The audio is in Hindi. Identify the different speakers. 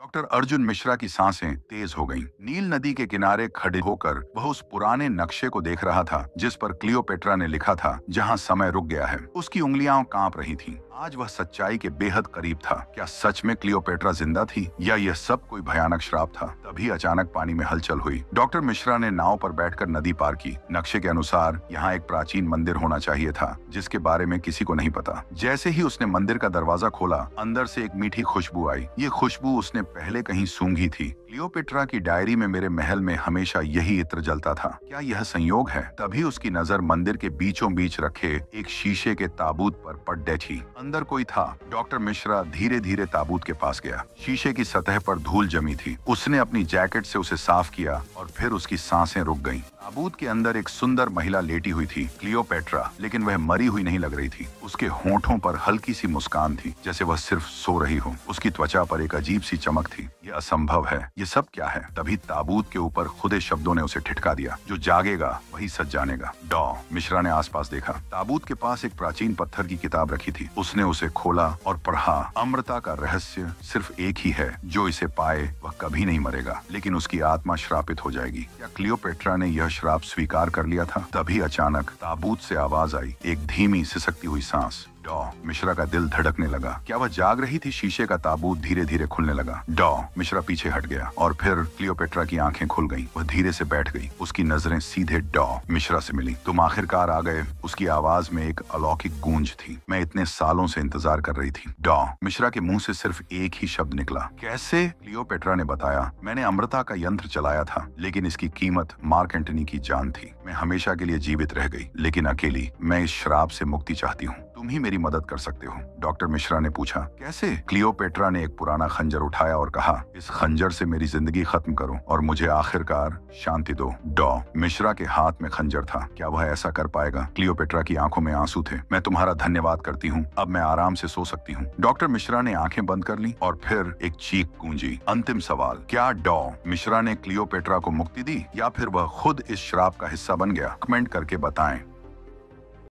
Speaker 1: डॉक्टर अर्जुन मिश्रा की सांसें तेज हो गईं। नील नदी के किनारे खड़े होकर वह उस पुराने नक्शे को देख रहा था जिस पर क्लियोपेट्रा ने लिखा था, जहां समय रुक गया है। उसकी उंगलियां कांप रही थीं। आज वह सच्चाई के बेहद करीब था। क्या सच में क्लियोपेट्रा जिंदा थी या यह सब कोई भयानक श्राप था? तभी अचानक पानी में हलचल हुई। डॉक्टर मिश्रा ने नाव पर बैठकर नदी पार की। नक्शे के अनुसार यहाँ एक प्राचीन मंदिर होना चाहिए था जिसके बारे में किसी को नहीं पता। जैसे ही उसने मंदिर का दरवाजा खोला, अंदर से एक मीठी खुशबू आई। ये खुशबू उसने पहले कहीं सूंघी थी। क्लियोपेट्रा की डायरी में मेरे महल में हमेशा यही इत्र जलता था। क्या यह संयोग है? तभी उसकी नजर मंदिर के बीचों बीच रखे एक शीशे के ताबूत पर पड़ बैठी। अंदर कोई था। डॉक्टर मिश्रा धीरे धीरे ताबूत के पास गया। शीशे की सतह पर धूल जमी थी। उसने अपनी जैकेट से उसे साफ किया और फिर उसकी सांसें रुक गईं। ताबूत के अंदर एक सुंदर महिला लेटी हुई थी, क्लियोपेट्रा, लेकिन वह मरी हुई नहीं लग रही थी। उसके होंठों पर हल्की सी मुस्कान थी, जैसे वह सिर्फ सो रही हो। उसकी त्वचा पर एक अजीब सी चमक थी। यह असंभव है, ये सब क्या है? तभी ताबूत के ऊपर खुदे शब्दों ने उसे ठिठका दिया, जो जागेगा वही सच जानेगा। डॉ मिश्रा ने आसपास देखा। ताबूत के पास एक प्राचीन पत्थर की किताब रखी थी। उसने उसे खोला और पढ़ा। अमृता का रहस्य सिर्फ एक ही है, जो इसे पाए वह कभी नहीं मरेगा, लेकिन उसकी आत्मा श्रापित हो जाएगी। क्या क्लियोपेट्रा ने यह श्राप स्वीकार कर लिया था? तभी अचानक ताबूत से आवाज आई, एक धीमी सिसकती हुई सांस। डॉ मिश्रा का दिल धड़कने लगा। क्या वह जाग रही थी? शीशे का ताबूत धीरे धीरे खुलने लगा। डॉ मिश्रा पीछे हट गया और फिर क्लियोपेट्रा की आंखें खुल गईं। वह धीरे से बैठ गई। उसकी नजरें सीधे डॉ मिश्रा से मिली। तुम आखिरकार आ गए। उसकी आवाज में एक अलौकिक गूंज थी। मैं इतने सालों से इंतजार कर रही थी। डॉ मिश्रा के मुंह से सिर्फ एक ही शब्द निकला, कैसे? क्लियोपेट्रा ने बताया, मैंने अमृता का यंत्र चलाया था, लेकिन इसकी कीमत मार्क एंटनी की जान थी। मैं हमेशा के लिए जीवित रह गई, लेकिन अकेली। मैं इस श्राप से मुक्ति चाहती हूँ। तुम ही मेरी मदद कर सकते हो। डॉक्टर मिश्रा ने पूछा, कैसे? क्लियोपेट्रा ने एक पुराना खंजर उठाया और कहा, इस खंजर से मेरी जिंदगी खत्म करो और मुझे आखिरकार शांति दो। डॉ मिश्रा के हाथ में खंजर था। क्या वह ऐसा कर पाएगा? क्लियोपेट्रा की आंखों में आंसू थे। मैं तुम्हारा धन्यवाद करती हूँ। अब मैं आराम से सो सकती हूँ। डॉक्टर मिश्रा ने आंखें बंद कर ली और फिर एक चीख गूंजी, अंतिम सवाल, क्या डॉ मिश्रा ने क्लियोपेट्रा को मुक्ति दी या फिर वह खुद इस श्राप का हिस्सा बन गया? कमेंट करके बताएं।